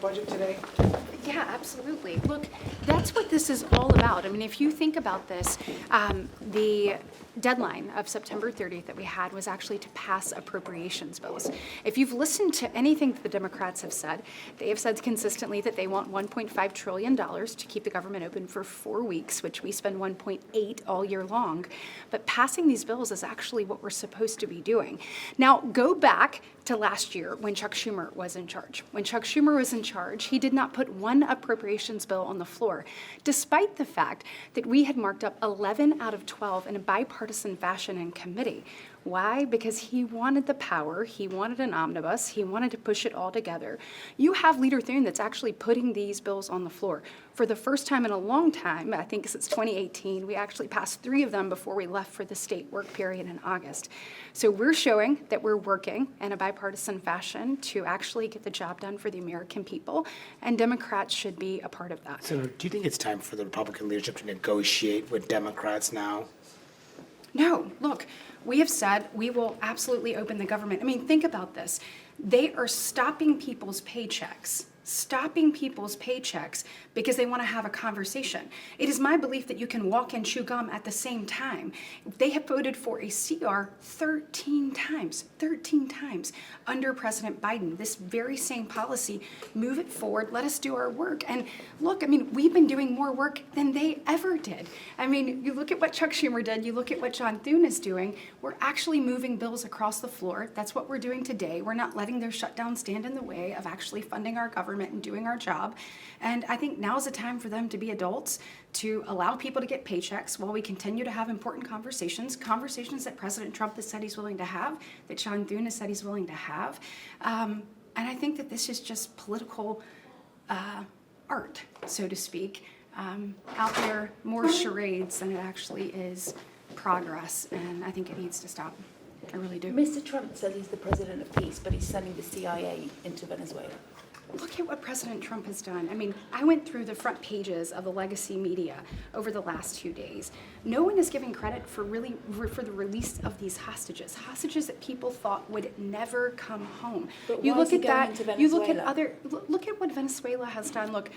budget today? Yeah, absolutely. Look, that's what this is all about. I mean, if you think about this, the deadline of September 30th that we had was actually to pass appropriations bills. If you've listened to anything that the Democrats have said, they have said consistently that they want $1.5 trillion to keep the government open for 4 weeks, which we spend 1.8 all year long. But passing these bills is actually what we're supposed to be doing. Now, go back to last year when Chuck Schumer was in charge. When Chuck Schumer was in charge, he did not put one appropriations bill on the floor, despite the fact that we had marked up 11 out of 12 in a bipartisan fashion in committee. Why? Because he wanted the power, he wanted an omnibus, he wanted to push it all together. You have Leader Thune that's actually putting these bills on the floor. For the first time in a long time, I think since 2018, we actually passed 3 of them before we left for the state work period in August. So we're showing that we're working in a bipartisan fashion to actually get the job done for the American people, and Democrats should be a part of that. Senator, do you think it's time for the Republican leadership to negotiate with Democrats now? No, look, we have said we will absolutely open the government. I mean, think about this. They are stopping people's paychecks because they want to have a conversation. It is my belief that you can walk and chew gum at the same time. They have voted for a CR 13 times under President Biden. This very same policy, move it forward, let us do our work. And look, I mean, we've been doing more work than they ever did. I mean, you look at what Chuck Schumer did, you look at what John Thune is doing, we're actually moving bills across the floor. That's what we're doing today. We're not letting their shutdown stand in the way of actually funding our government and doing our job. And I think now's the time for them to be adults, to allow people to get paychecks while we continue to have important conversations that President Trump has said he's willing to have, that John Thune has said he's willing to have. And I think that this is just political art, so to speak, out there, more charades than it actually is progress, and I think it needs to stop. I really do. Mr. Trump says he's the president of peace, but he's sending the CIA into Venezuela. Look at what President Trump has done. I mean, I went through the front pages of the legacy media over the last 2 days. No one is giving credit for the release of these hostages that people thought would never come home. But You why look is he at going that. into You look at Venezuela? look at what Venezuela has done. Look,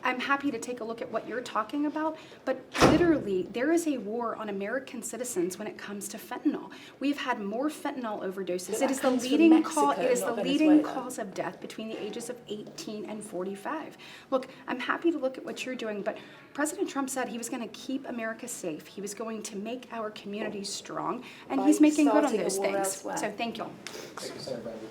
I'm happy to take a look at what you're talking about, but literally there is a war on American citizens when it comes to fentanyl. We've had more fentanyl overdoses. But It that is the comes from leading cause. Mexico, It is the not leading Venezuela. cause of death between the ages of 18 and 45. Look, I'm happy to look at what you're doing, but President Trump said he was going to keep America safe. He was going to make our communities strong, and By he's making good on starting a those war things. elsewhere. So thank you. Thank you, Senator Brandon.